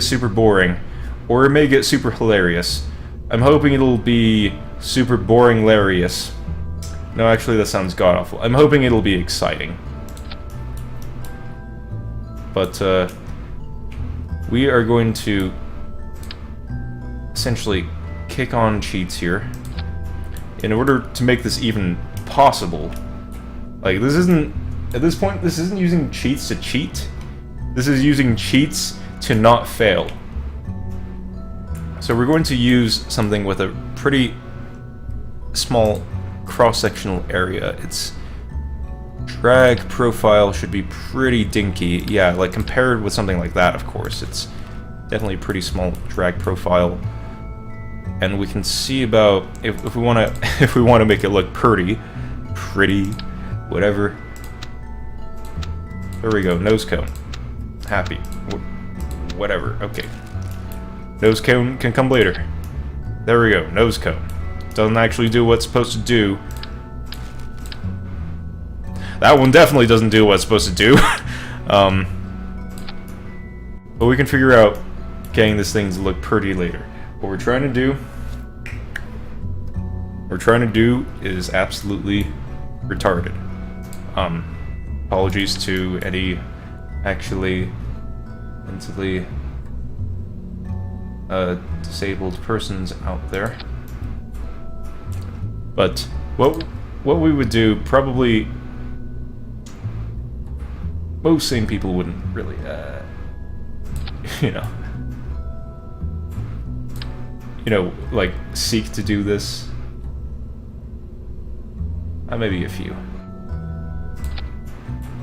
super boring, or it may get super hilarious. I'm hoping it'll be super boring hilarious. No, actually that sounds god-awful. I'm hoping it'll be exciting. But, we are going to essentially kick on cheats here. In order to make this even possible. Like, this isn't... At this point, this isn't using cheats to cheat. This is using cheats to not fail. So we're going to use something with a pretty small cross-sectional area. Its drag profile should be pretty dinky. Yeah, like compared with something like that, of course. It's definitely a pretty small drag profile. And we can see about if we wanna if we wanna make it look pretty, whatever. There we go, nose cone. Happy. Whatever, okay. Nose cone can come later. There we go, nose cone. Doesn't actually do what it's supposed to do. That one definitely doesn't do what it's supposed to do. But we can figure out getting this thing to look pretty later. What we're trying to do is absolutely retarded. Apologies to any actually mentally disabled persons out there. But what we would do, probably most sane people wouldn't really, you know, like seek to do this. Maybe a few.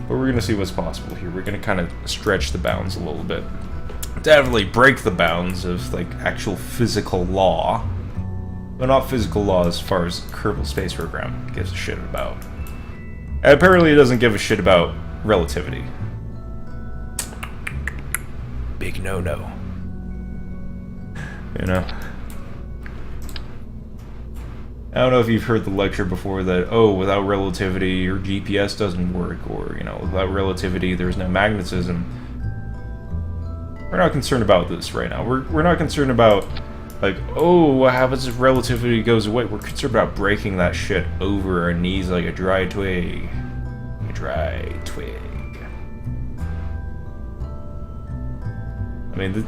But we're gonna see what's possible here. We're gonna kind of stretch the bounds a little bit. Definitely break the bounds of, like, actual physical law. But not physical law as far as Kerbal Space Program gives a shit about. And apparently it doesn't give a shit about relativity. Big no-no. You know? I don't know if you've heard the lecture before that, oh, without relativity your GPS doesn't work, or, you know, without relativity there's no magnetism. We're not concerned about this right now. We're not concerned about, like, oh, what happens if relativity goes away? We're concerned about breaking that shit over our knees like a dry twig. A dry twig. I mean,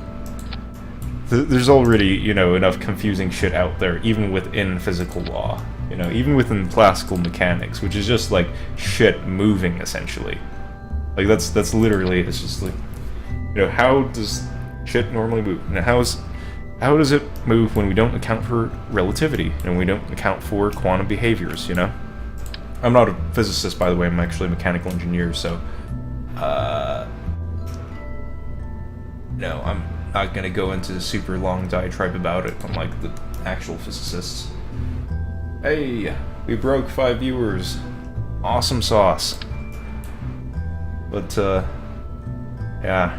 there's already, you know, enough confusing shit out there, even within physical law. You know, even within classical mechanics, which is just, like, shit moving, essentially. Like, that's literally, it's just, like, you know, how does shit normally move? And how does it move when we don't account for relativity, and we don't account for quantum behaviors, you know? I'm not a physicist, by the way, I'm actually a mechanical engineer, so... No, I'm not gonna go into a super long diatribe about it, unlike the actual physicists. Hey, we broke 5 viewers. Awesome sauce. But, yeah.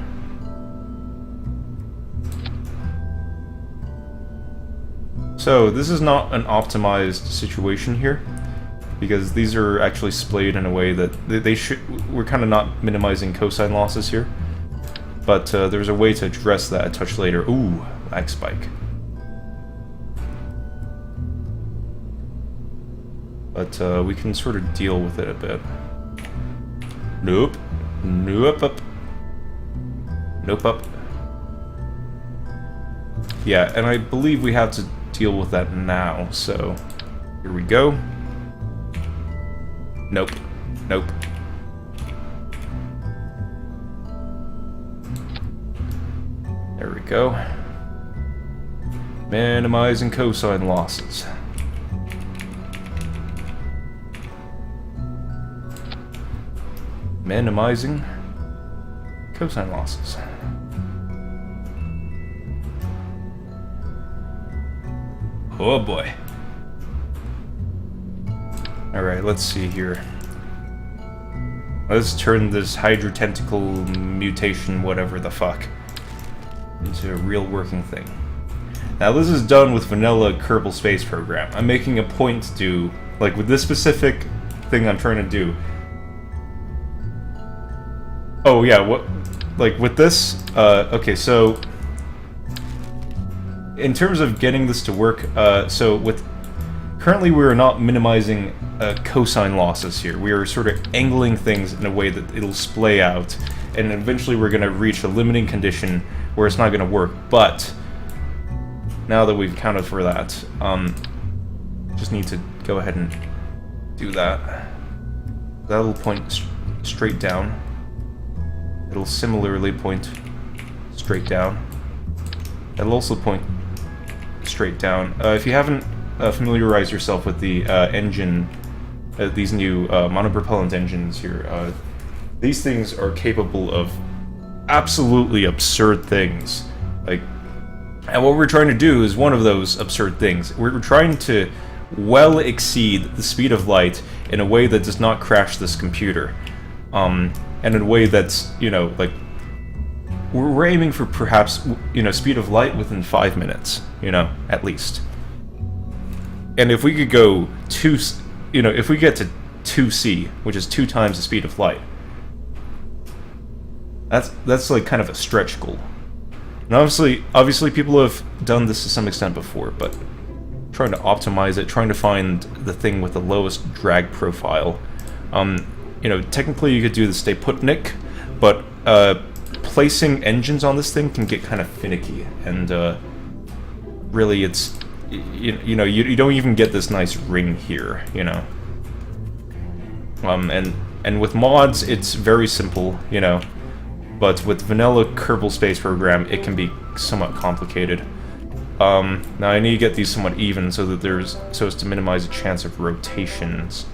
So, this is not an optimized situation here, because these are actually splayed in a way that they should... We're kind of not minimizing cosine losses here. But there's a way to address that a touch later. Ooh, lag spike. But we can sort of deal with it a bit. Nope. Nope up. Nope up. Yeah, and I believe we have to deal with that now, so... Here we go. Nope. Nope. There we go. Minimizing cosine losses. Minimizing cosine losses. Oh boy. Alright, let's see here. Let's turn this hydrotentacle mutation, whatever the fuck, into a real working thing. Now this is done with vanilla Kerbal Space Program. I'm making a point to do, like with this specific thing I'm trying to do. Oh yeah, what, like with this, okay, so in terms of getting this to work, so with currently we are not minimizing cosine losses here. We are sort of angling things in a way that it'll splay out, and eventually we're going to reach a limiting condition where it's not going to work. But now that we've accounted for that, just need to go ahead and do that. That'll point straight down. It'll similarly point straight down. It'll also point straight down. If you haven't familiarized yourself with the engine, these new monopropellant engines here, these things are capable of absolutely absurd things. Like, and what we're trying to do is one of those absurd things. We're trying to well exceed the speed of light in a way that does not crash this computer, and in a way that's, you know, like, we're aiming for perhaps, you know, speed of light within 5 minutes, you know, at least. And if we could go if we get to 2c, which is 2 times the speed of light, that's like kind of a stretch goal. And obviously people have done this to some extent before, but trying to optimize it, trying to find the thing with the lowest drag profile. You know, technically you could do the stay put nick, but placing engines on this thing can get kind of finicky, and really it's, you know, you don't even get this nice ring here, you know. And with mods it's very simple, you know, but with vanilla Kerbal Space Program it can be somewhat complicated. Now I need to get these somewhat even so as to minimize the chance of rotations.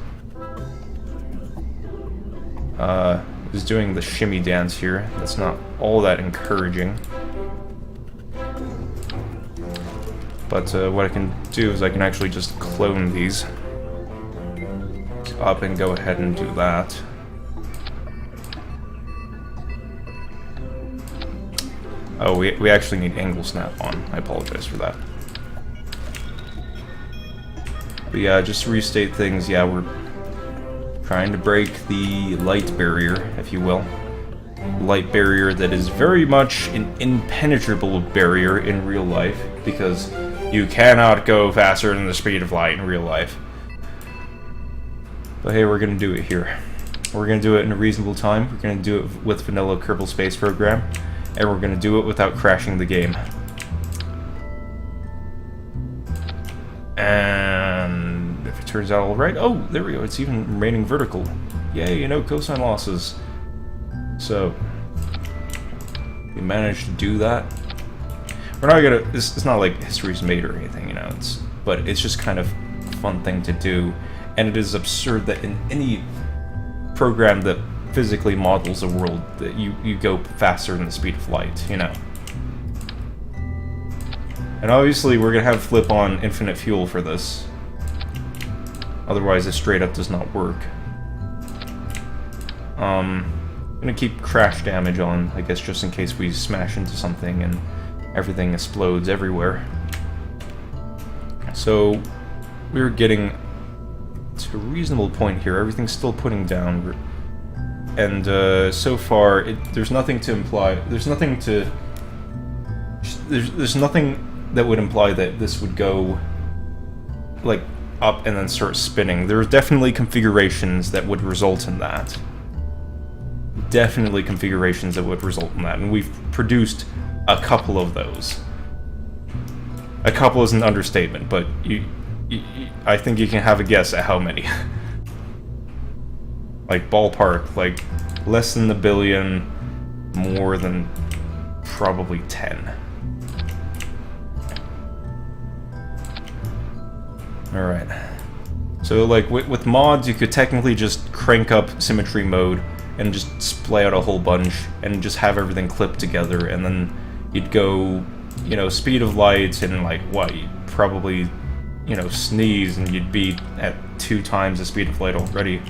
Is doing the shimmy dance here. That's not all that encouraging. But what I can do is I can actually just clone these up and go ahead and do that. Oh, we actually need angle snap on. I apologize for that. But yeah, just to restate things, yeah, we're trying to break the light barrier, if you will. Light barrier that is very much an impenetrable barrier in real life, because you cannot go faster than the speed of light in real life. But hey, we're gonna do it here. We're gonna do it in a reasonable time. We're gonna do it with vanilla Kerbal Space Program, and we're gonna do it without crashing the game. And if it turns out all right, oh, there we go. It's even remaining vertical. Yay, no cosine losses. So we managed to do that. We're not gonna. It's not like history's made or anything, you know. But it's just kind of a fun thing to do, and it is absurd that in any program that physically models a world that you go faster than the speed of light, you know. And obviously we're gonna have flip on infinite fuel for this. Otherwise it straight up does not work. I'm gonna keep crash damage on, I guess, just in case we smash into something and everything explodes everywhere. So we're getting to a reasonable point here. Everything's still putting down, and so far there's nothing to imply. There's nothing that would imply that this would go like up and then start spinning. There are definitely configurations that would result in that. Definitely configurations that would result in that, and we've produced a couple of those. A couple is an understatement, but I think you can have a guess at how many. Like ballpark, like less than a billion, more than probably 10. Alright. So like with mods you could technically just crank up symmetry mode and just splay out a whole bunch and just have everything clipped together, and then you'd go, you know, speed of light and like what, you'd probably, you know, sneeze and you'd be at 2 times the speed of light already.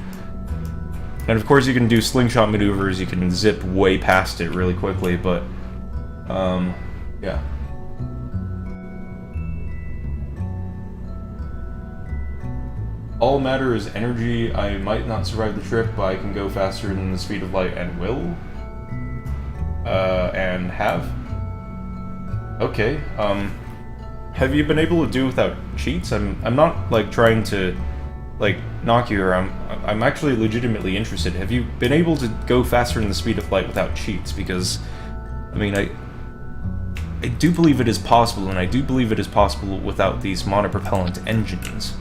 And of course you can do slingshot maneuvers, you can zip way past it really quickly, but yeah. All matter is energy. I might not survive the trip, but I can go faster than the speed of light and will. And have. Okay, have you been able to do without cheats? I'm not like trying to like knock you, or I'm actually legitimately interested. Have you been able to go faster than the speed of light without cheats? Because I mean, I do believe it is possible, and I do believe it is possible without these monopropellant engines.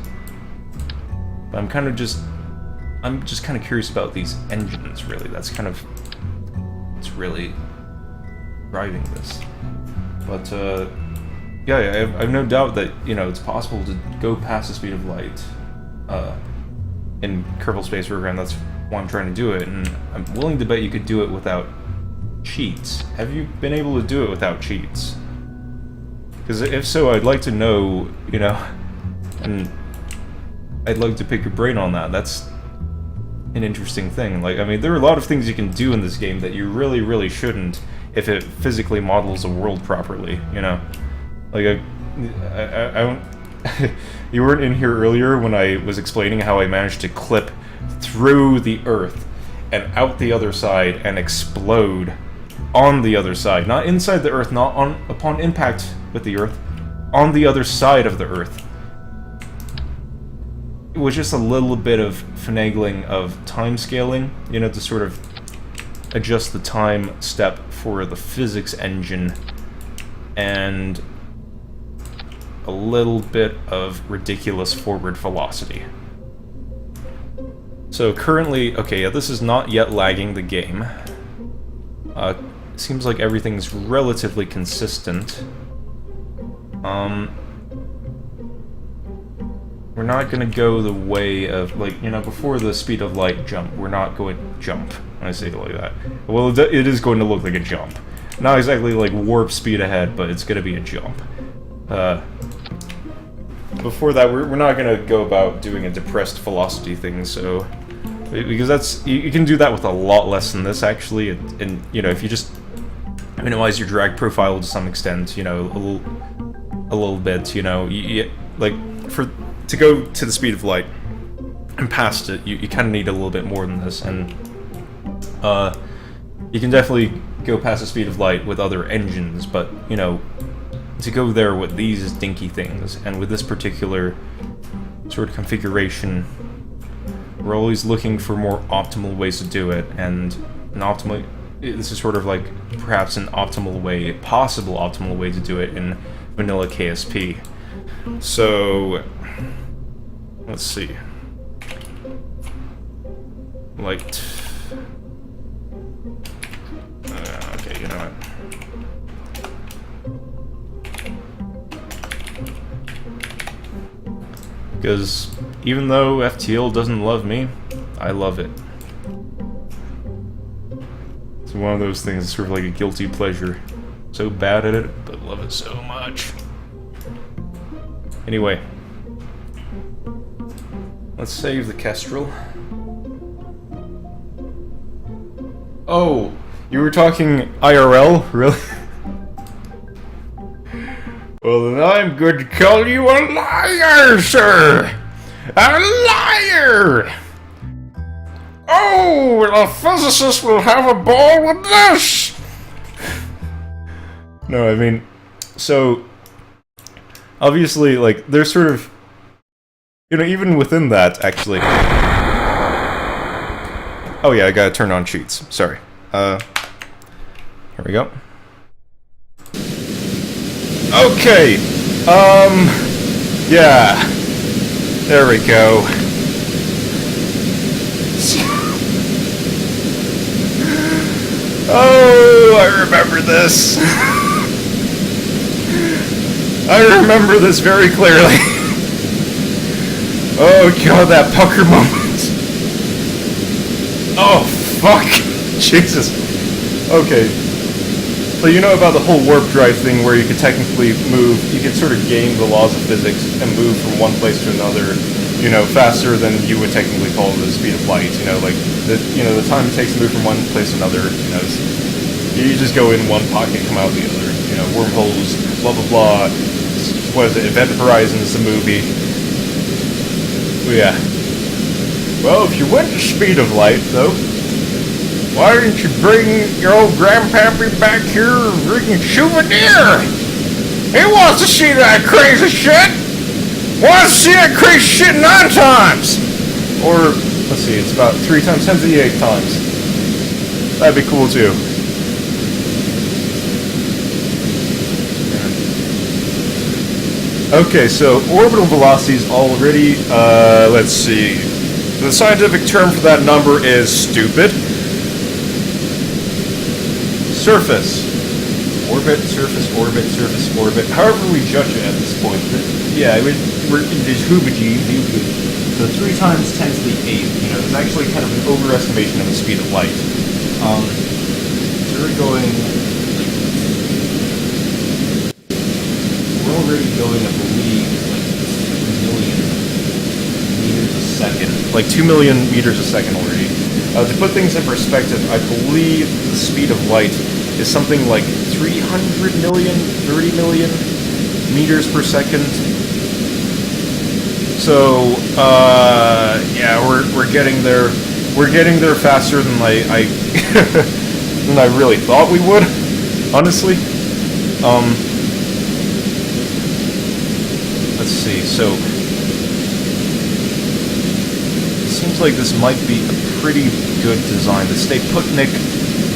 But I'm just kind of curious about these engines, really. That's kind of what's really driving this. But yeah, I've no doubt that, you know, it's possible to go past the speed of light in Kerbal Space Program. That's why I'm trying to do it, and I'm willing to bet you could do it without cheats. Have you been able to do it without cheats? Because if so, I'd like to know, you know, and I'd like to pick your brain on that. That's an interesting thing. Like, I mean, there are a lot of things you can do in this game that you really, really shouldn't if it physically models a world properly, you know? Like, I don't... You weren't in here earlier when I was explaining how I managed to clip through the Earth and out the other side and explode on the other side. Not inside the Earth, not upon impact with the Earth, on the other side of the Earth. It was just a little bit of finagling of time scaling, you know, to sort of adjust the time step for the physics engine, and a little bit of ridiculous forward velocity. So currently, okay, yeah, this is not yet lagging the game. Seems like everything's relatively consistent. We're not gonna go the way of, like, you know, before the speed of light jump, we're not going to jump, when I say it like that. Well, it is going to look like a jump. Not exactly like warp speed ahead, but it's gonna be a jump. Before that, we're not gonna go about doing a depressed velocity thing, so... Because that's... You can do that with a lot less than this, actually, and you know, if you just minimize your drag profile to some extent, you know, a little bit, you know, like, to go to the speed of light and past it, you kind of need a little bit more than this, and you can definitely go past the speed of light with other engines, but, you know, to go there with these dinky things, and with this particular sort of configuration, we're always looking for more optimal ways to do it, and this is sort of like perhaps an optimal way, possible optimal way to do it in vanilla KSP. So, let's see. Light. Okay, you know what? Because even though FTL doesn't love me, I love it. It's one of those things, it's sort of like a guilty pleasure. So bad at it, but love it so much. Anyway. Let's save the Kestrel. Oh, you were talking IRL? Really? Well, then I'm going to call you a liar, sir! A liar! Oh, the physicist will have a ball with this! No, I mean, so, obviously, like, there's sort of, you know, even within that, actually... Oh yeah, I gotta turn on cheats, sorry. Here we go. Okay, yeah, there we go. Oh, I remember this. I remember this very clearly. Oh god, that pucker moment. Oh, fuck. Jesus. Okay. So you know about the whole warp drive thing where you could technically move, you could sort of game the laws of physics and move from one place to another, you know, faster than you would technically call the speed of light, you know, like, the time it takes to move from one place to another, you know, you just go in one pocket, come out the other, you know, wormholes, blah blah blah, what is it, Event Horizons, the movie. Oh yeah. Well, if you went to speed of light, though, why didn't you bring your old grandpappy back here and bring a souvenir? He wants to see that crazy shit! Wants to see that crazy shit 9 times! Or, let's see, it's about 3 times 10 to the 8 times. That'd be cool too. Okay, so orbital velocities already, let's see. The scientific term for that number is stupid. Surface. Orbit, surface, orbit, surface, orbit. However we judge it at this point. But yeah, we're in this hoobity. So 3 times 10 to the 8th, you know, there's actually kind of an overestimation of the speed of light. So we're going, like, we're already going, I believe, like 2 million meters a second. Like 2 million meters a second already. To put things in perspective, I believe the speed of light is something like 300 million, 30 million meters per second. So, yeah, we're getting there. We're getting there faster than I than I really thought we would, honestly. Let's see. So, it seems like this might be a pretty good design. The Stay Putnik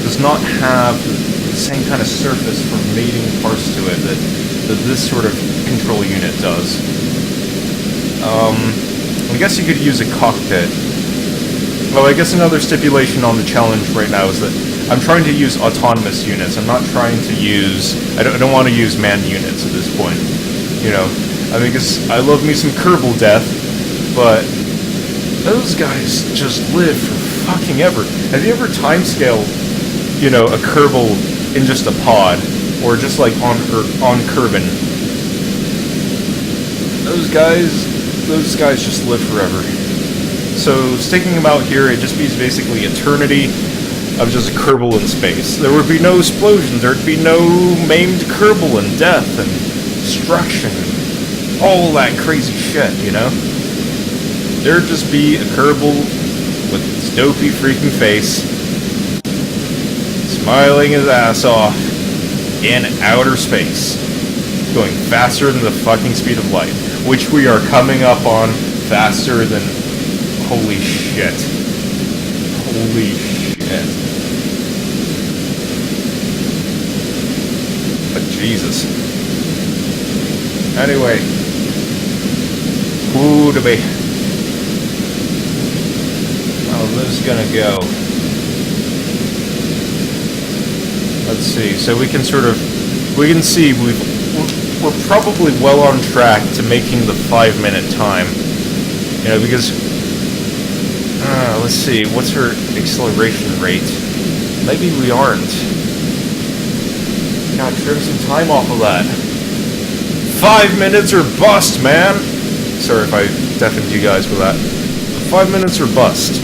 does not have the same kind of surface for mating parts to it that this sort of control unit does. I guess you could use a cockpit. Well, I guess another stipulation on the challenge right now is that I'm trying to use autonomous units. I'm not trying to use... I don't want to use manned units at this point. You know, I mean, because I love me some Kerbal death, but those guys just live for fucking ever. Have you ever timescaled, you know, a Kerbal in just a pod, or just like on Kerbin? Those guys just live forever. So sticking them out here, it just means basically eternity of just a Kerbal in space. There would be no explosions, there'd be no maimed Kerbal and death and destruction, all that crazy shit, you know? There'd just be a Kerbal with its dopey freaking face, smiling his ass off in outer space, going faster than the fucking speed of light, which we are coming up on faster than... Holy shit. Holy shit. But Jesus. Anyway. Ooh, to be. Oh, this is gonna go. Let's see. So we can sort of... We can see we're probably well on track to making the 5-minute time. You know, because... let's see, what's her acceleration rate? Maybe we aren't. God, trim some time off of that. 5 minutes or bust, man! Sorry if I deafened you guys with that. 5 minutes or bust.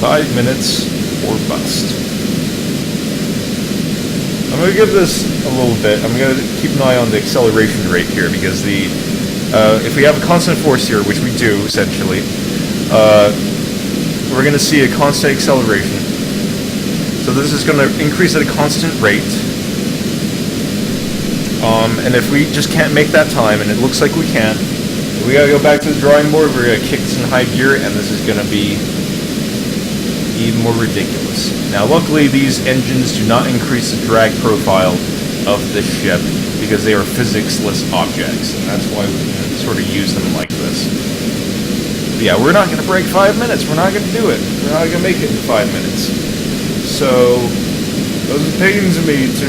5 minutes or bust. I'm gonna give this a little bit. I'm gonna keep an eye on the acceleration rate here, because the... if we have a constant force here, which we do, essentially, we're going to see a constant acceleration. So this is going to increase at a constant rate. And if we just can't make that time, and it looks like we can't, we got to go back to the drawing board, we're going to kick this in high gear, and this is going to be even more ridiculous. Now, luckily, these engines do not increase the drag profile of this ship, because they are physics-less objects, and that's why we can sort of use them like this. Yeah, we're not going to break 5 minutes. We're not going to do it. We're not going to make it in 5 minutes. So, those pains me to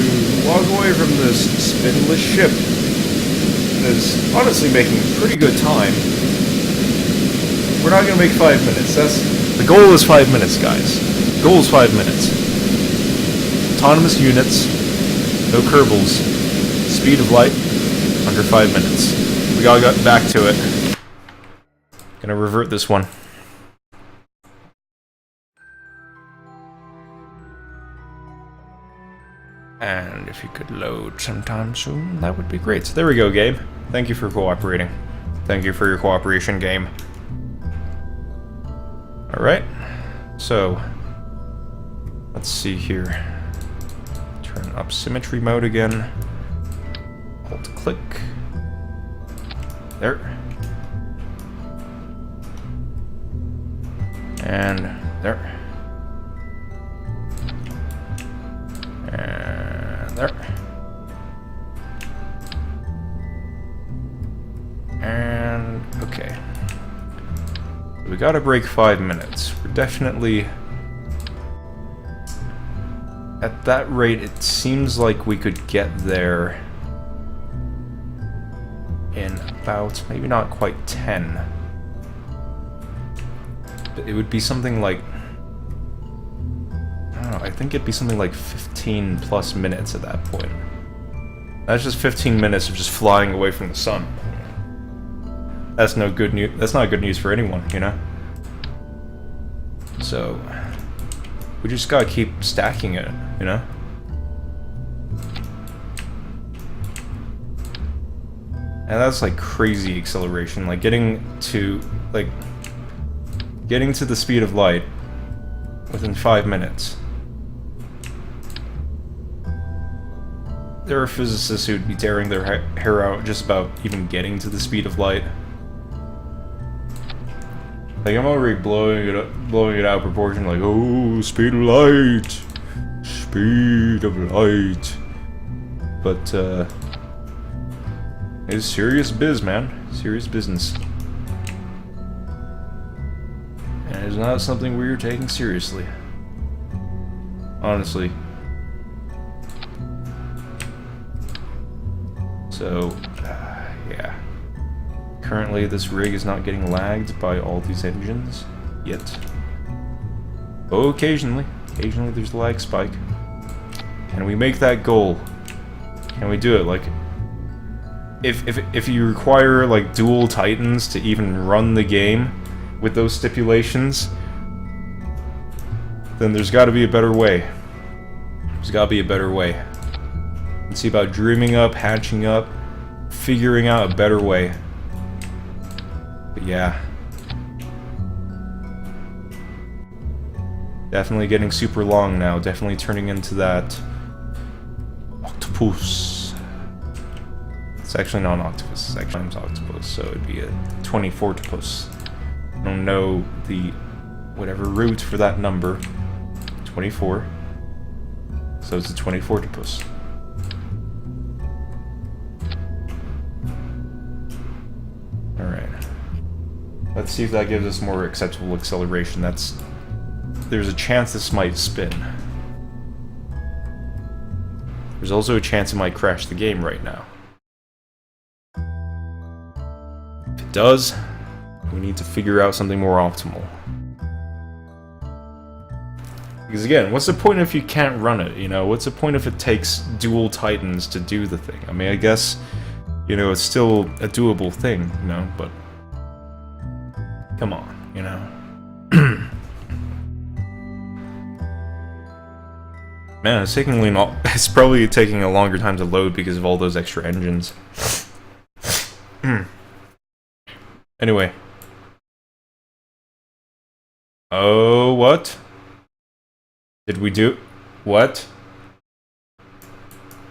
walk away from this spinless ship that's honestly making pretty good time. We're not going to make 5 minutes. The goal is 5 minutes, guys. The goal is 5 minutes. Autonomous units, no Kerbals, speed of light, under 5 minutes. We gotta get back to it. Gonna revert this one. And if you could load sometime soon, that would be great. So there we go, Gabe. Thank you for cooperating. Thank you for your cooperation, game. Alright. So, let's see here. Turn up symmetry mode again. There. And there. And there. And okay. We gotta break 5 minutes. We're definitely... At that rate, it seems like we could get there in about, maybe not quite 10. But it would be something like... I don't know, I think it'd be something like 15 plus minutes at that point. That's just 15 minutes of just flying away from the sun. That's no good news. That's not good news for anyone, you know? So... we just gotta keep stacking it, you know? And that's like crazy acceleration, like getting to the speed of light within 5 minutes. There are physicists who'd be tearing their hair out just about even getting to the speed of light. Like, I'm already blowing it out of proportion, like, oh, speed of light! Speed of light! But, it's serious biz, man. Serious business. And it's not something we're taking seriously. Honestly. So, yeah. Currently, this rig is not getting lagged by all these engines, yet. Oh, occasionally there's a lag spike. Can we make that goal? Can we do it? Like, if you require, like, dual titans to even run the game with those stipulations, then there's gotta be a better way. There's gotta be a better way. Let's see about dreaming up, hatching up, figuring out a better way. But yeah. Definitely getting super long now. Definitely turning into that octopus. It's actually not an octopus. It's actually an octopus, so it'd be a 24-topus. I don't know the whatever root for that number. 24. So it's a 24-topus. Alright. Let's see if that gives us more acceptable acceleration. There's a chance this might spin. There's also a chance it might crash the game right now. If it does, we need to figure out something more optimal. Because again, what's the point if you can't run it, you know? What's the point if it takes dual titans to do the thing? I mean, I guess, you know, it's still a doable thing, you know, but... come on, you know? Man, it's probably taking a longer time to load because of all those extra engines. Anyway. Oh, what? Did we do... what?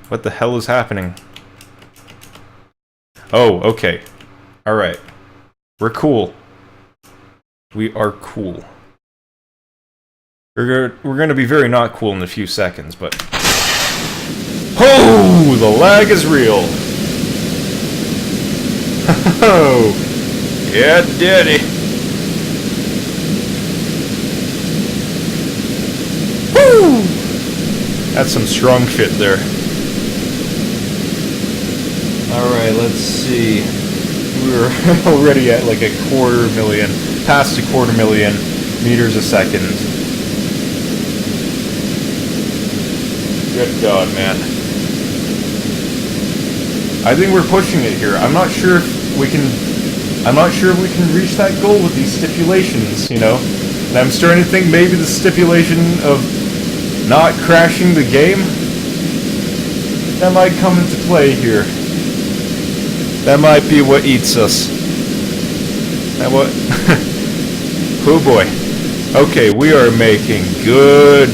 What the hell is happening? Oh, okay. Alright. We're cool. We are cool. We're gonna be very not cool in a few seconds, but... oh! The lag is real! Oh! Yeah, daddy! Woo! That's some strong shit there. Alright, let's see. We're already at like 250,000, past 250,000 meters a second. Good God, man. I think we're pushing it here. I'm not sure if we can reach that goal with these stipulations, you know? And I'm starting to think maybe the stipulation of not crashing the game, that might come into play here. That might be what eats us. That what? Oh boy. Okay, we are making good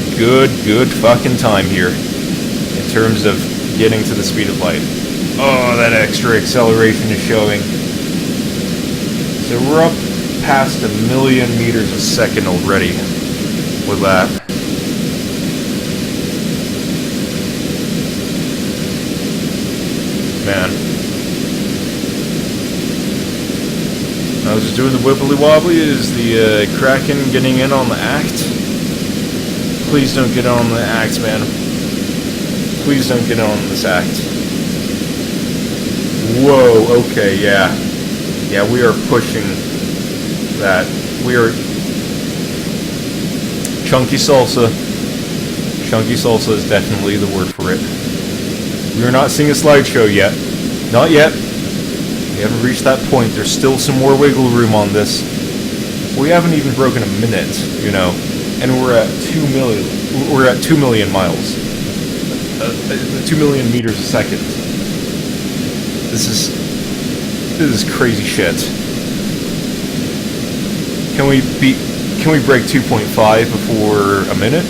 fucking time here in terms of getting to the speed of light. Oh, that extra acceleration is showing. So we're up past 1,000,000 meters a second already with that. Man. I was just doing the wibbly wobbly. Is the Kraken getting in on the act? Please don't get on the act, man. Please don't get on this act. Whoa, okay, yeah. Yeah, we are pushing that. We are... Chunky salsa. Chunky salsa is definitely the word for it. We are not seeing a slideshow yet. Not yet. We haven't reached that point. There's still some more wiggle room on this. We haven't even broken a minute, you know. And we're at 2 million. We're at 2 million miles. 2 million meters a second. This is crazy shit. Can we break 2.5 before a minute?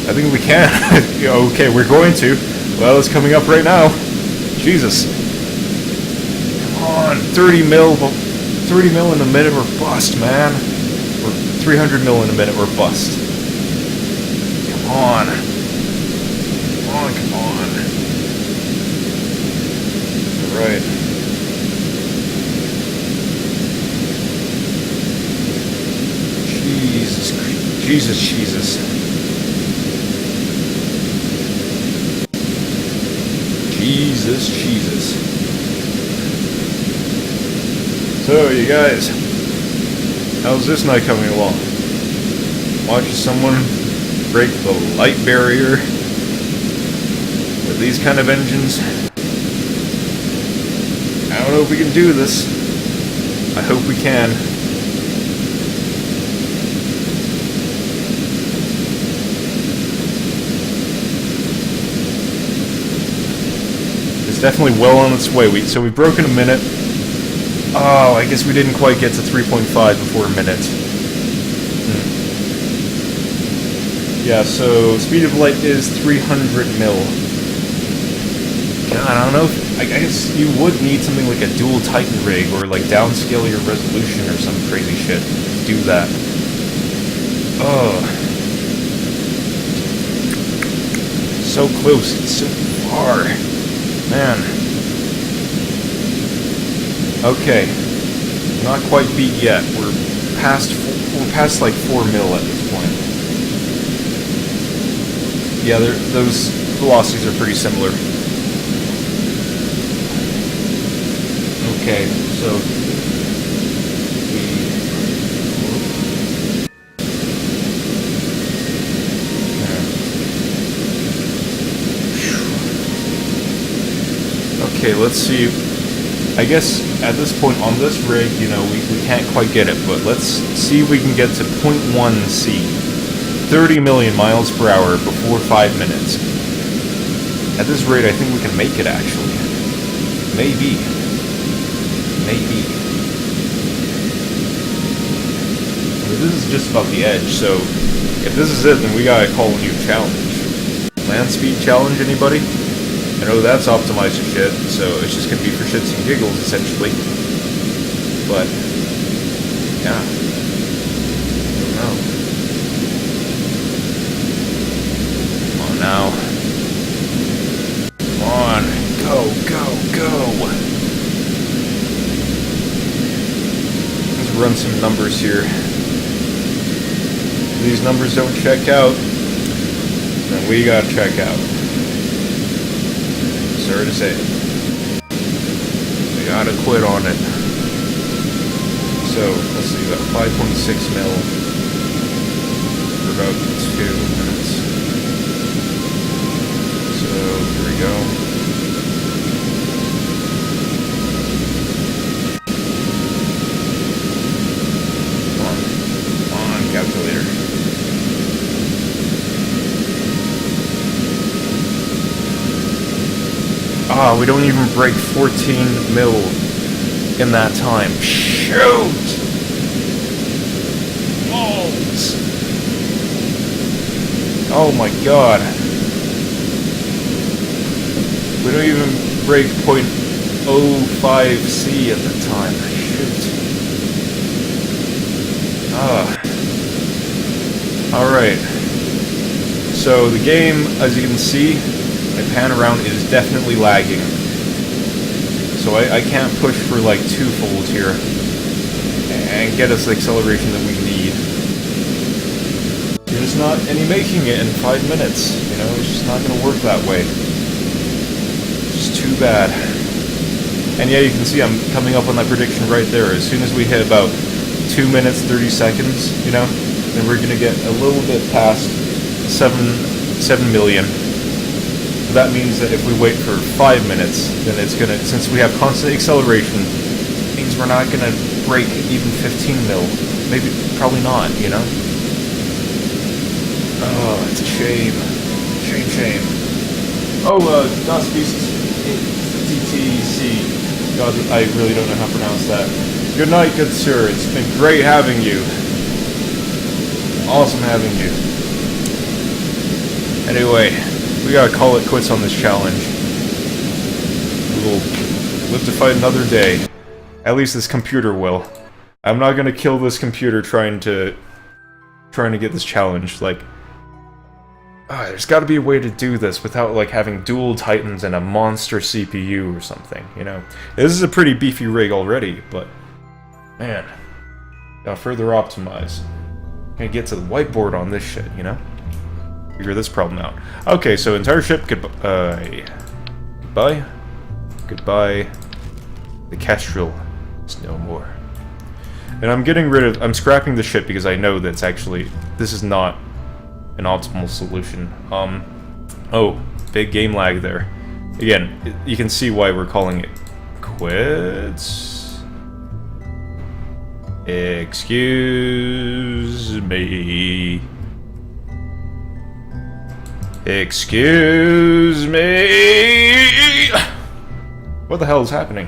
I think we can. Okay, we're going to. Well, it's coming up right now. Jesus. Come on, 30 mil in a minute or bust, man. Or 300 mil in a minute or bust. Come on. Come on. Alright. Jesus. So, you guys, how's this night coming along? Watching someone break the light barrier with these kind of engines? I don't know if we can do this. I hope we can. It's definitely well on its way. So we've broken a minute. Oh, I guess we didn't quite get to 3.5 before a minute. Yeah, so speed of light is 300 mil. God, I don't know. I guess you would need something like a dual Titan rig or like downscale your resolution or some crazy shit to do that. Oh. So close, it's so far. Man. Okay. Not quite beat yet. We're past like 4 mil at this point. Yeah, those velocities are pretty similar. Okay, so okay, let's see. I guess at this point on this rig, you know, we can't quite get it, but let's see if we can get to 0.1 C. 30 million miles per hour before 5 minutes. At this rate, I think we can make it, actually. Maybe. I mean, this is just about the edge, so if this is it, then we gotta call a new challenge. Land speed challenge, anybody? I know that's optimized as shit, so it's just gonna be for shits and giggles, essentially. But, yeah. I don't know. Come on now. Come on. Go. Let's run some numbers here. If these numbers don't check out, then we gotta check out. Sorry to say. We gotta quit on it. So, let's see, about 5.6 mil for about 2 minutes. So, here we go. Come on, calculator. Ah, we don't even break 14 mil in that time. Shoot! Balls! Oh my god. We don't even break 0.05 C at the time. Shoot. Alright. So the game, as you can see, I pan around, is definitely lagging. So I can't push for like 2 folds here and get us the acceleration that we need. You're just not making it in 5 minutes, you know, it's just not going to work that way. It's just too bad. And yeah, you can see I'm coming up on that prediction right there. As soon as we hit about 2 minutes, 30 seconds, you know, then we're going to get a little bit past 7 million. That means that if we wait for 5 minutes, then it's going to, since we have constant acceleration, it means we're not going to break even 15 mil. Maybe, probably not, you know? Oh, it's a shame. Shame. Oh, Das Beast TTC. God, I really don't know how to pronounce that. Good night, good sir. It's been great having you. Awesome having you. Anyway, we gotta call it quits on this challenge. We'll live to fight another day. At least this computer will. I'm not gonna kill this computer trying to get this challenge. Like, there's got to be a way to do this without like having dual titans and a monster CPU or something. You know, this is a pretty beefy rig already, but man, gotta further optimize. Gonna get to the whiteboard on this shit. You know. Figure this problem out. Okay, so entire ship, goodbye. Goodbye. The Kestrel is no more. And I'm scrapping the ship because I know that's actually, this is not an optimal solution. Oh, big game lag there. Again, you can see why we're calling it quits. Excuse me. Excuse me! What the hell is happening?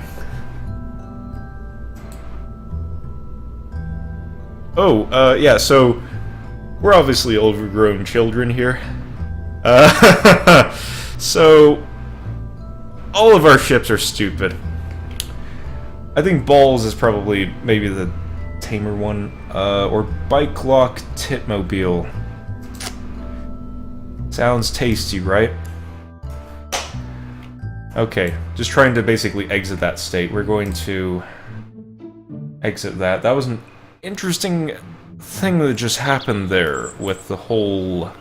Oh, yeah, so we're obviously overgrown children here. So all of our ships are stupid. I think Balls is probably maybe the tamer one, or Bike Lock Titmobile. Sounds tasty, right? Okay, just trying to basically exit that state. We're going to exit that. That was an interesting thing that just happened there with the whole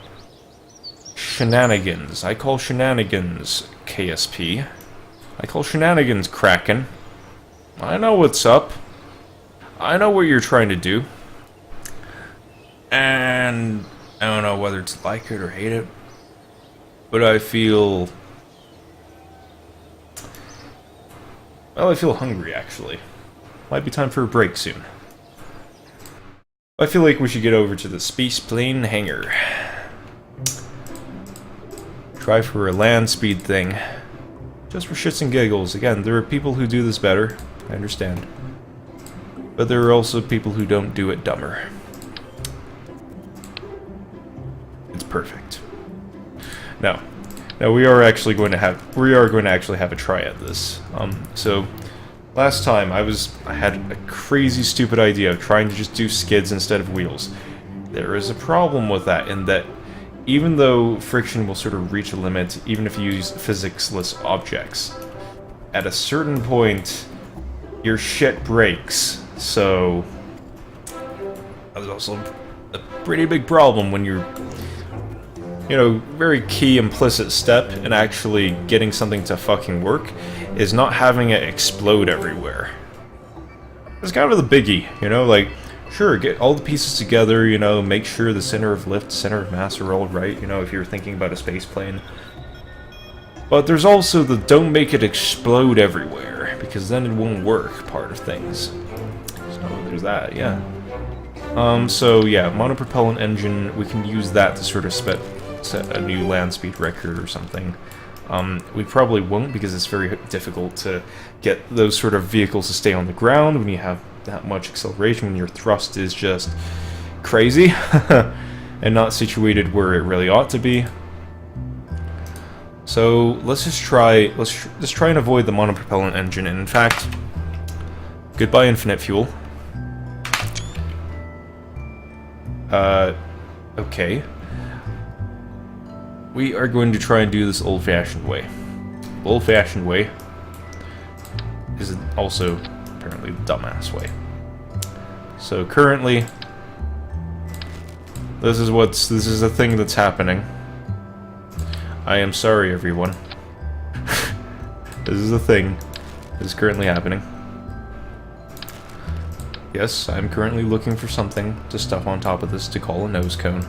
shenanigans. I call shenanigans KSP. I call shenanigans Kraken. I know what's up. I know what you're trying to do. And I don't know whether to like it or hate it. But I feel... well, I feel hungry, actually. Might be time for a break soon. I feel like we should get over to the space plane hangar. Try for a land speed thing. Just for shits and giggles. Again, there are people who do this better. I understand. But there are also people who don't do it dumber. It's perfect. Now we are actually going to actually have a try at this. So last time I had a crazy stupid idea of trying to just do skids instead of wheels. There is a problem with that in that even though friction will sort of reach a limit, even if you use physics-less objects, at a certain point your shit breaks. So that's also a pretty big problem when you're, you know, very key implicit step in actually getting something to fucking work is not having it explode everywhere. It's kind of the biggie, you know, like, sure, get all the pieces together, you know, make sure the center of lift, center of mass are all right, you know, if you're thinking about a space plane. But there's also the don't make it explode everywhere, because then it won't work part of things. So there's that, yeah. So yeah, monopropellant engine, we can use that to sort of set a new land speed record or something. We probably won't because it's very difficult to get those sort of vehicles to stay on the ground when you have that much acceleration, when your thrust is just crazy and not situated where it really ought to be. So let's try and avoid the monopropellant engine, and in fact, goodbye infinite fuel. Okay. We are going to try and do this old-fashioned way. Old-fashioned way is also apparently the dumbass way. So currently, this is a thing that's happening. I am sorry, everyone. This is a thing that is currently happening. Yes, I'm currently looking for something to stuff on top of this to call a nose cone.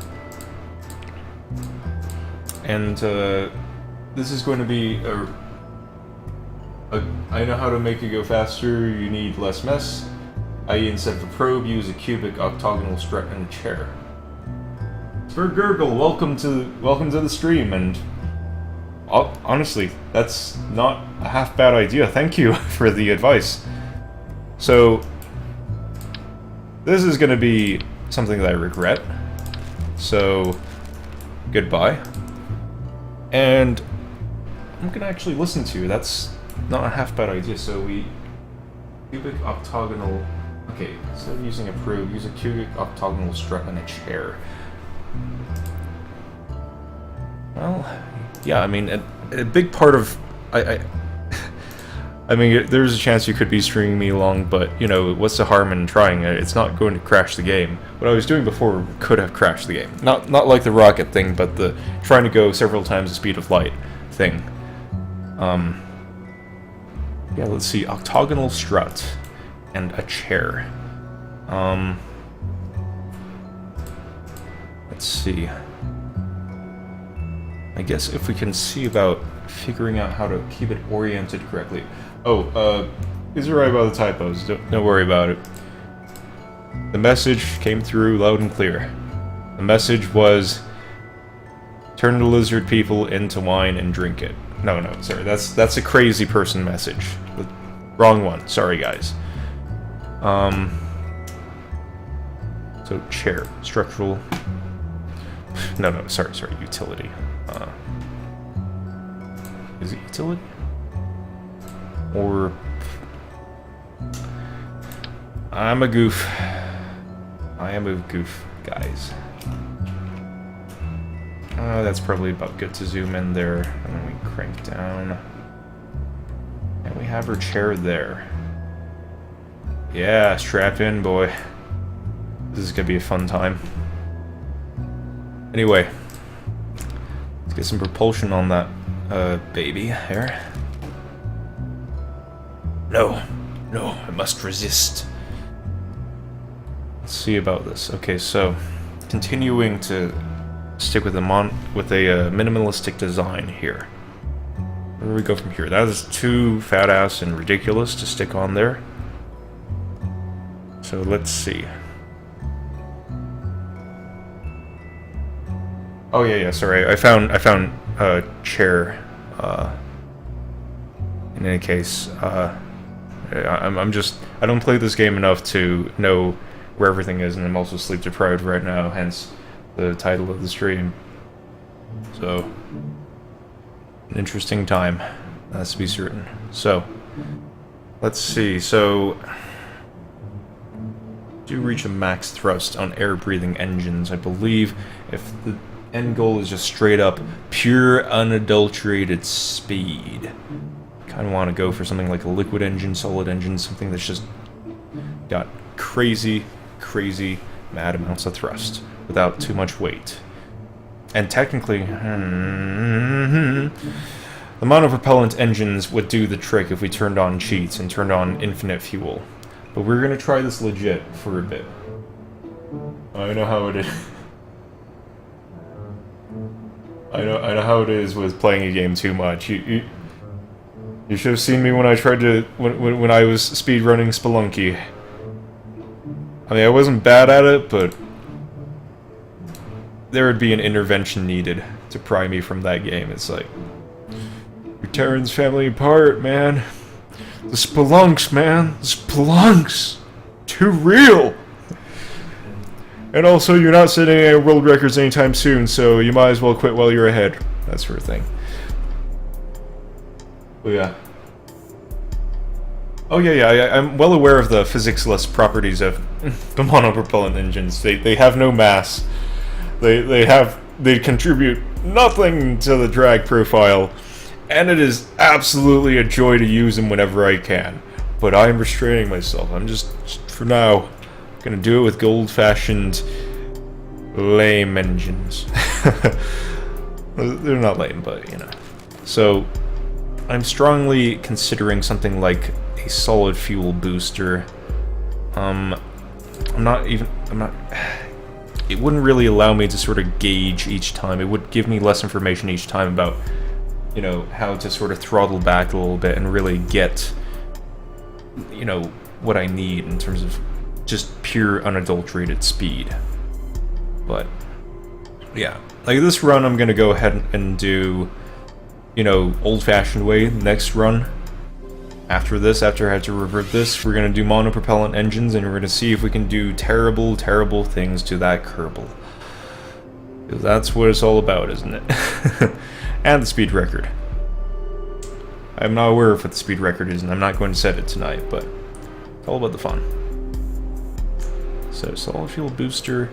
And this is going to be I know how to make it go faster. You need less mess. I.e., instead of a probe, use a cubic octagonal strut and a chair. For Gurgle, welcome to the stream. And honestly, that's not a half bad idea. Thank you for the advice. So this is going to be something that I regret. So goodbye. And I'm going to actually listen to you. That's not a half bad idea. So we cubic octagonal. Okay, instead of using a probe, use a cubic octagonal strut and a chair. Well, yeah, I mean, a big part of I mean, there's a chance you could be stringing me along, but you know, what's the harm in trying it? It's not going to crash the game. What I was doing before could have crashed the game. Not like the rocket thing, but the trying to go several times the speed of light thing. Yeah, let's see, octagonal strut and a chair. Let's see. I guess if we can see about figuring out how to keep it oriented correctly. Oh, he's right about the typos. Don't worry about it. The message came through loud and clear. The message was, turn the lizard people into wine and drink it. No, sorry, that's a crazy person message. The wrong one. Sorry, guys. So chair, structural. No, sorry, utility. Is it utility? Or I'm a goof. I am a goof, guys. That's probably about good to zoom in there. And then we crank down. And we have our chair there. Yeah, strap in, boy. This is gonna be a fun time. Anyway, let's get some propulsion on that baby here. No, I must resist. Let's see about this. Okay, so continuing to stick with a minimalistic design here. Where do we go from here? That is too fat ass and ridiculous to stick on there. So let's see. Oh yeah, sorry. I found a chair. In any case, I don't play this game enough to know where everything is, and I'm also sleep deprived right now, hence the title of the stream. So, an interesting time, that's to be certain. So, let's see. So, do reach a max thrust on air-breathing engines. I believe if the end goal is just straight up pure unadulterated speed. Kind of want to go for something like a liquid engine, solid engine, something that's just got crazy mad amounts of thrust without too much weight. And technically, the amount of propellant engines would do the trick if we turned on cheats and turned on infinite fuel. But we're gonna try this legit for a bit. I know how it is. I know how it is with playing a game too much. You should have seen me when I tried to when I was speedrunning Spelunky. I mean, I wasn't bad at it, but there would be an intervention needed to pry me from that game. It's like, you're tearing this family apart, man. The Spelunks, man. The Spelunks. Too real. And also, you're not setting any world records anytime soon, so you might as well quit while you're ahead. That sort of thing. Oh yeah. Oh yeah, I'm well aware of the physics-less properties of the monopropellant engines. They have no mass. They contribute nothing to the drag profile, and it is absolutely a joy to use them whenever I can. But I'm restraining myself. I'm just for now gonna do it with old-fashioned lame engines. They're not lame, but you know. So I'm strongly considering something like a solid fuel booster. It wouldn't really allow me to sort of gauge each time. It would give me less information each time about, you know, how to sort of throttle back a little bit and really get, you know, what I need in terms of just pure unadulterated speed. But yeah, like this run I'm gonna go ahead and do, you know, old-fashioned way. Next run after this, after I had to revert this, we're gonna do monopropellant engines, and we're gonna see if we can do terrible, terrible things to that Kerbal. Because that's what it's all about, isn't it? And the speed record. I'm not aware of what the speed record is, and I'm not going to set it tonight, but it's all about the fun. So, solid fuel booster.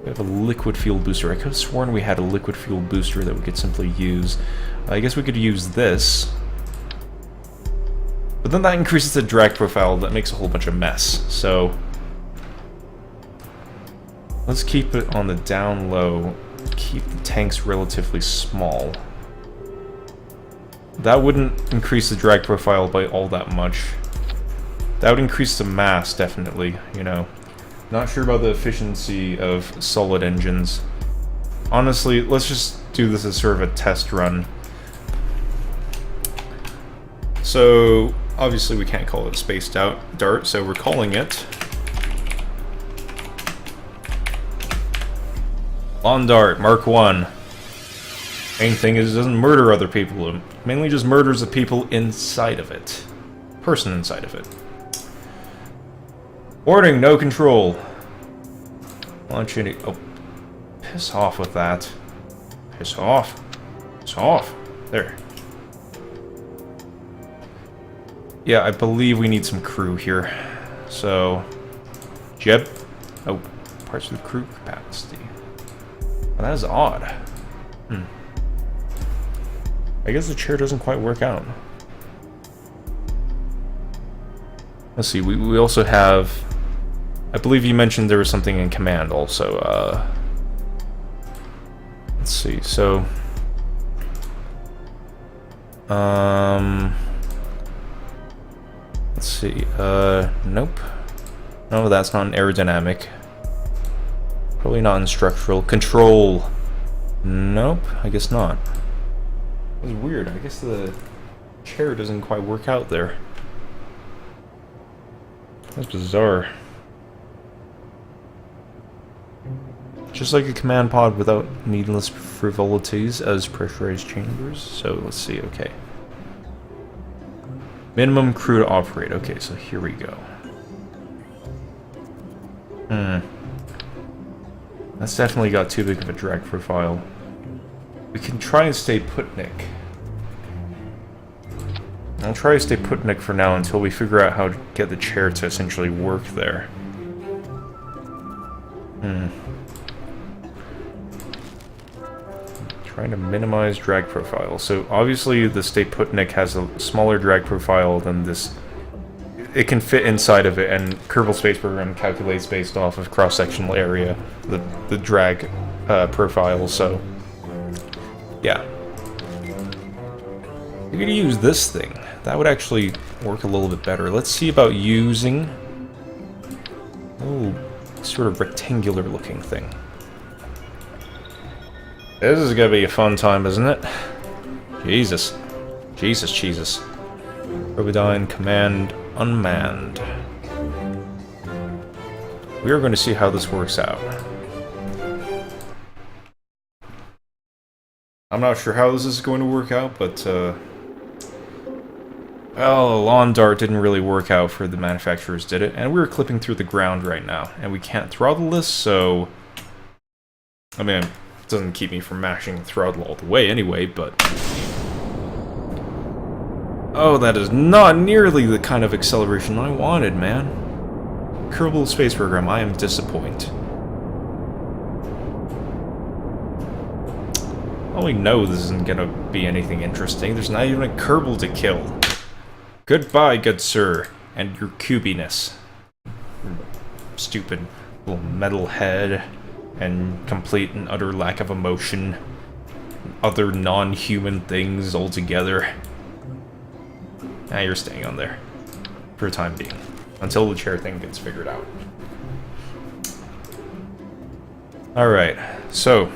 We have a liquid fuel booster. I could have sworn we had a liquid fuel booster that we could simply use. I guess we could use this. But then that increases the drag profile. That makes a whole bunch of mess. So let's keep it on the down low. Keep the tanks relatively small. That wouldn't increase the drag profile by all that much. That would increase the mass, definitely, you know. Not sure about the efficiency of solid engines. Honestly, let's just do this as sort of a test run. So, obviously we can't call it a spaced out dart, so we're calling it Lawn Dart Mark 1. Main thing is it doesn't murder other people, it mainly just murders the people inside of it. Person inside of it. Warning, no control. Launching. Oh, piss off with that. Piss off. Piss off. There. Yeah, I believe we need some crew here. So, Jeb. Oh, parts of the crew capacity. Well, that is odd. I guess the chair doesn't quite work out. Let's see, we also have... I believe you mentioned there was something in command also. Let's see, so... let's see, nope. No, that's not an aerodynamic. Probably not in structural. Control. Nope, I guess not. It was weird, I guess the chair doesn't quite work out there. That's bizarre. Just like a command pod without needless frivolities as pressurized chambers. So let's see, okay. Minimum crew to operate. Okay, so here we go. That's definitely got too big of a drag profile. We can try and stay Putnik. I'll try to stay Putnik for now until we figure out how to get the chair to essentially work there. Trying to minimize drag profile. So obviously the Stay Putnik has a smaller drag profile than this. It can fit inside of it, and Kerbal Space Program calculates based off of cross-sectional area the drag profile. So yeah, you're gonna use this thing. That would actually work a little bit better. Let's see about using a little sort of rectangular looking thing. This is gonna be a fun time, isn't it? Jesus. Jesus. Robodyne command unmanned. We are going to see how this works out. I'm not sure how this is going to work out, but well, the lawn dart didn't really work out for the manufacturers, did it? And we're clipping through the ground right now, and we can't throttle this, so... I mean, it doesn't keep me from mashing the throttle all the way anyway, but... Oh, that is not nearly the kind of acceleration I wanted, man. Kerbal Space Program, I am disappointed. Well, we know this isn't gonna be anything interesting. There's not even a Kerbal to kill. Goodbye, good sir, and your cubiness. Stupid little metal head, and complete and utter lack of emotion. Other non-human things altogether. Now you're staying on there. For the time being. Until the chair thing gets figured out. Alright, so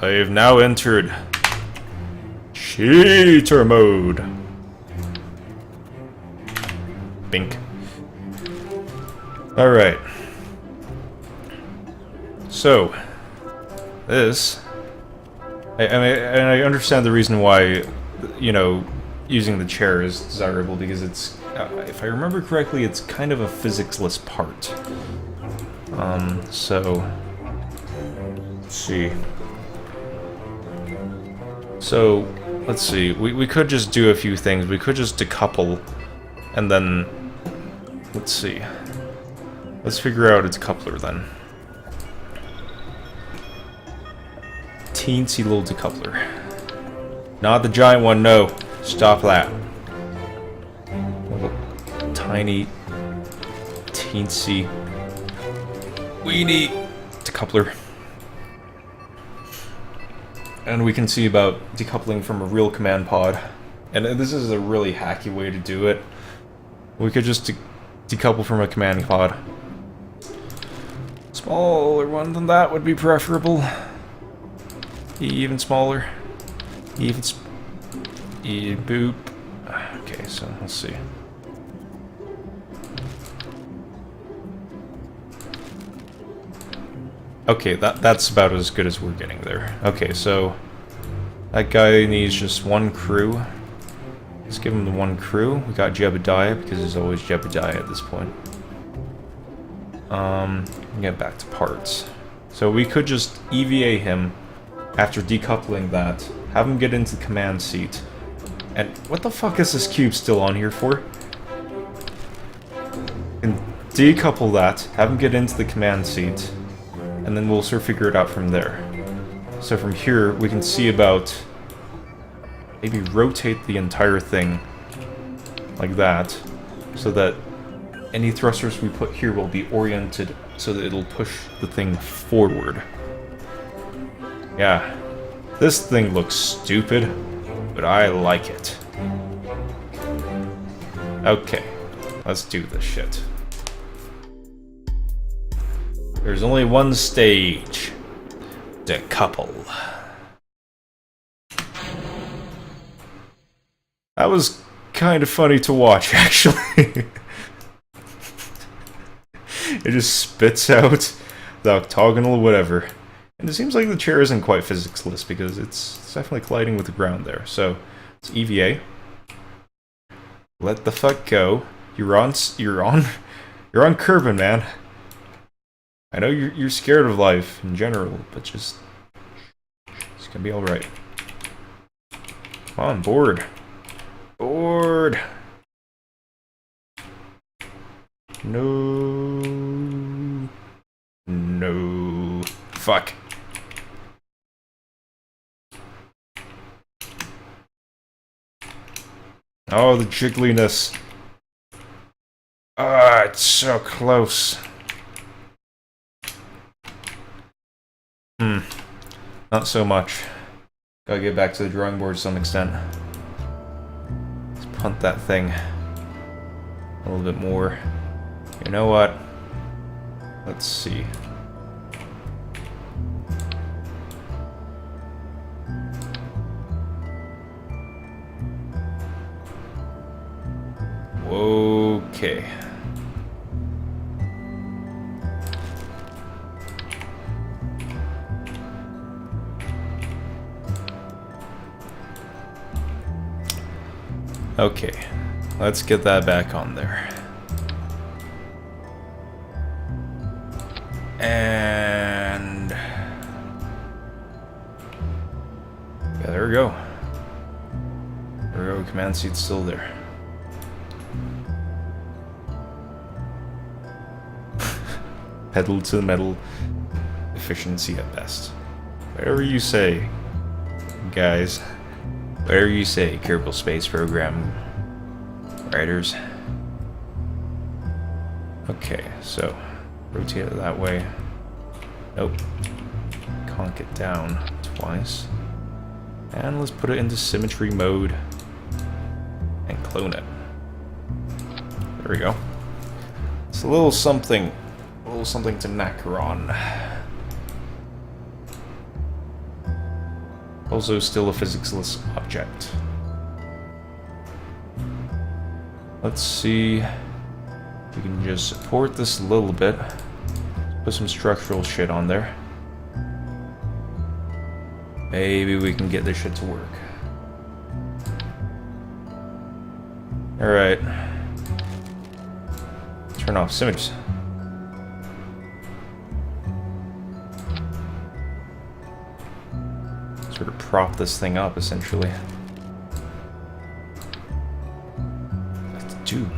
I have now entered cheater mode. Bink. Alright. So this I mean, and I understand the reason why, you know, using the chair is desirable, because it's, if I remember correctly, it's kind of a physics-less part. So let's see. So let's see. We could just do a few things. We could just decouple, and then let's see. Let's figure out its coupler then. Teensy little decoupler. Not the giant one, no. Stop that. Little tiny, teensy, weeny decoupler. And we can see about decoupling from a real command pod. And this is a really hacky way to do it. We could just decouple from a command pod. Smaller one than that would be preferable. Even smaller. Boop. Okay, so let's see. Okay, that's about as good as we're getting there. Okay, so that guy needs just one crew. Let's give him the one crew. We got Jebediah, because there's always Jebediah at this point. Get back to parts. So we could just EVA him after decoupling that, have him get into the command seat. And what the fuck is this cube still on here for? And decouple that, have him get into the command seat, and then we'll sort of figure it out from there. So from here, we can see about maybe rotate the entire thing like that, so that any thrusters we put here will be oriented so that it'll push the thing forward. Yeah, this thing looks stupid, but I like it. Okay, let's do this shit. There's only one stage. Decouple. That was kind of funny to watch, actually. It just spits out the octagonal whatever. And it seems like the chair isn't quite physics-less, because it's definitely colliding with the ground there. So, it's EVA. Let the fuck go. You're on Kerbin, man. I know you're scared of life in general, but it's gonna be alright. Come on, board. Board. No. No. Fuck. Oh, the jiggliness. Ah, it's so close. Not so much. Gotta get back to the drawing board to some extent. Let's punt that thing a little bit more. You know what? Let's see. Okay. Okay, let's get that back on there. And yeah, there we go. There we go, command seat's still there. Pedal to the metal. Efficiency at best. Whatever you say, guys. Whatever you say, Kerbal Space Program writers. Okay, so rotate it that way. Nope. Conk it down twice. And let's put it into symmetry mode and clone it. There we go. It's a little something to knacker on. Also still a physics-less object. Let's see. We can just support this a little bit. Put some structural shit on there. Maybe we can get this shit to work. Alright. Turn off symmetry. Sort of prop this thing up, essentially. Dude.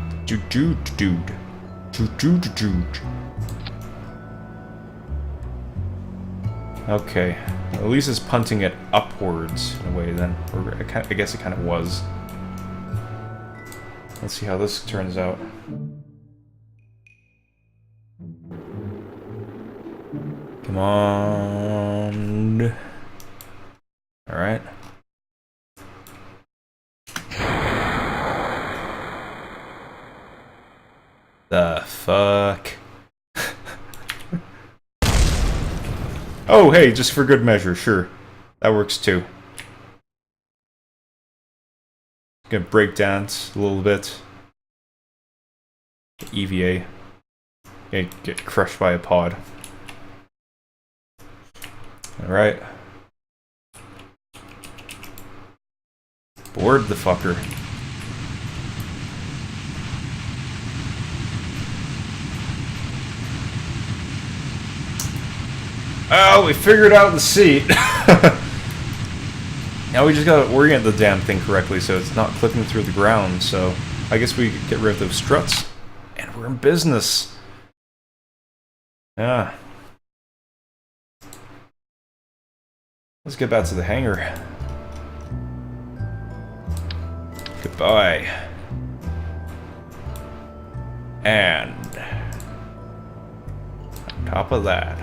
Okay, at least it's punting it upwards in a way then. Or I guess it kind of was. Let's see how this turns out. Come on. Alright. The fuck? Oh, hey, just for good measure, sure. That works too. Gonna break dance a little bit. EVA. Gonna get crushed by a pod. Alright. Board the fucker. Oh, we figured out the seat. Now we just gotta orient the damn thing correctly so it's not clipping through the ground, so I guess we could get rid of those struts. And we're in business. Yeah. Let's get back to the hangar. Goodbye. And on top of that,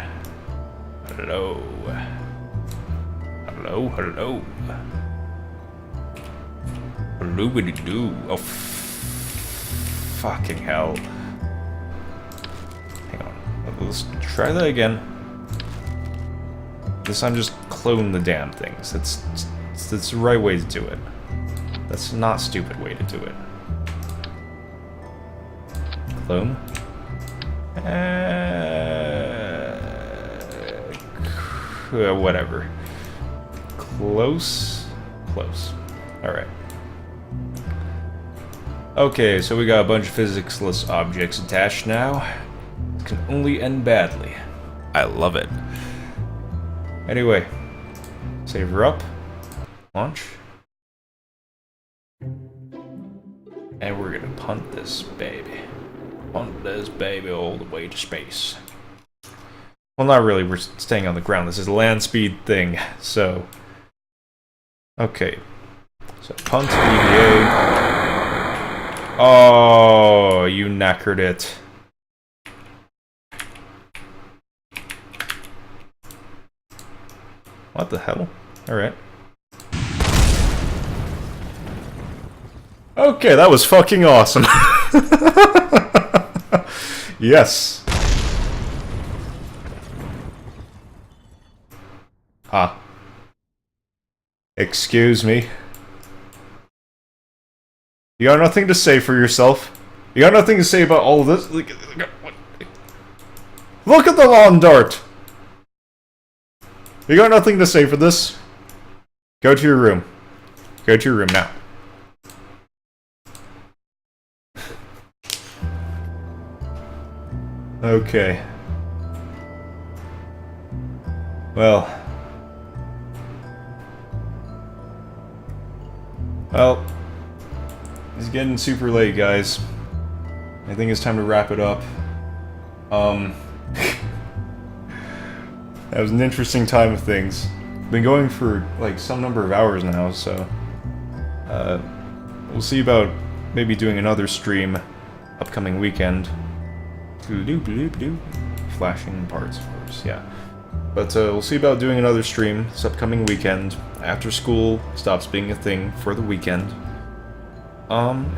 hello. Hello, hello. Hello, what do you do? Oh, fucking hell. Hang on. Let's try that again. This time just clone the damn things. That's the right way to do it. That's not a stupid way to do it. Clone. Whatever. Close. Close. Alright. Okay, so we got a bunch of physics-less objects attached now. It can only end badly. I love it. Anyway. Save her up. Launch. And we're gonna punt this baby. Punt this baby all the way to space. Well, not really, we're staying on the ground. This is a land speed thing, so... Okay. So, punt, EVA. Oh, you knackered it. What the hell? Alright. Okay, that was fucking awesome. Yes. Ah. Excuse me. You got nothing to say for yourself? You got nothing to say about all of this? Look at the lawn dart! You got nothing to say for this? Go to your room. Go to your room now. Okay. Well. It's getting super late, guys. I think it's time to wrap it up. That was an interesting time of things. Been going for like some number of hours now, so we'll see about maybe doing another stream upcoming weekend. Flashing parts, of course, yeah. But we'll see about doing another stream this upcoming weekend after school stops being a thing for the weekend.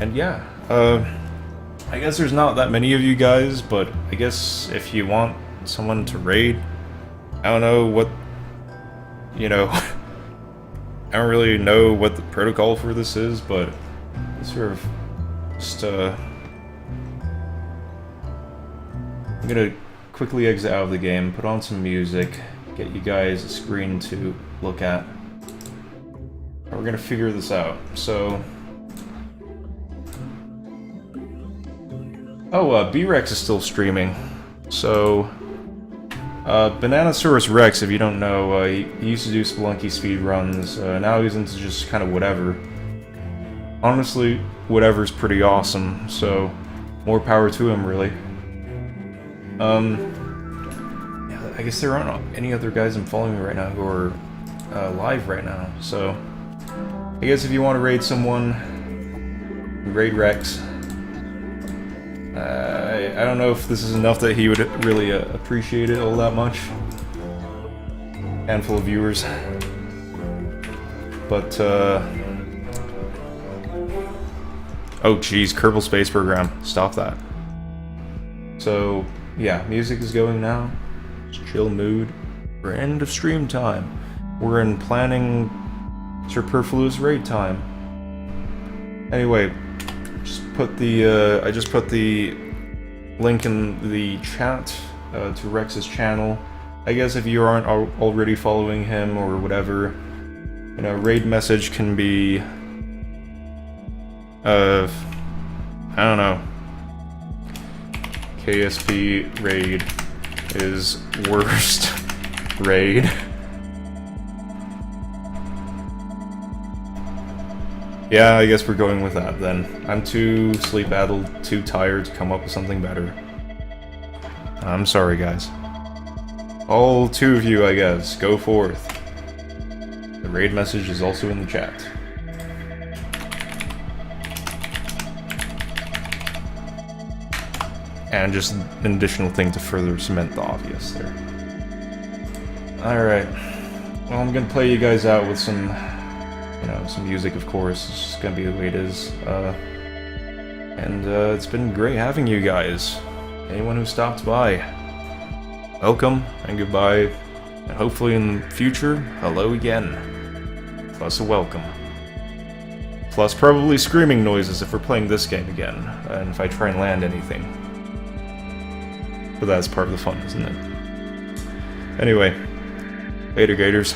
And yeah, I guess there's not that many of you guys, but I guess if you want someone to raid, I don't know what, you know, I don't really know what the protocol for this is, but sort of just, I'm gonna quickly exit out of the game, put on some music, get you guys a screen to look at. We're gonna figure this out, so... Oh, B-Rex is still streaming, so... Bananasaurus Rex, if you don't know, he used to do Spelunky speedruns, now he's into just kind of whatever. Honestly, whatever's pretty awesome, so more power to him, really. Yeah, I guess there aren't any other guys I'm following right now who are live right now, so I guess if you want to raid someone, raid Rex. I don't know if this is enough that he would really appreciate it all that much. Handful of viewers. But, oh geez, Kerbal Space Program. Stop that. So, yeah, music is going now. Just chill mood. We're end of stream time. We're in planning superfluous raid time. Anyway, I just put the link in the chat to Rex's channel. I guess if you aren't already following him or whatever, you know, raid message can be, I don't know. KSP raid is worst raid. Yeah, I guess we're going with that then. I'm too sleep-addled, too tired to come up with something better. I'm sorry, guys. All two of you, I guess, go forth. The raid message is also in the chat. And just an additional thing to further cement the obvious there. Alright. Well, I'm gonna play you guys out with some... you know, some music, of course. It's just gonna be the way it is. And it's been great having you guys. Anyone who stopped by, welcome and goodbye. And hopefully in the future, hello again. Plus a welcome. Plus probably screaming noises if we're playing this game again. And if I try and land anything. But that's part of the fun, isn't it? Anyway, later, Gators.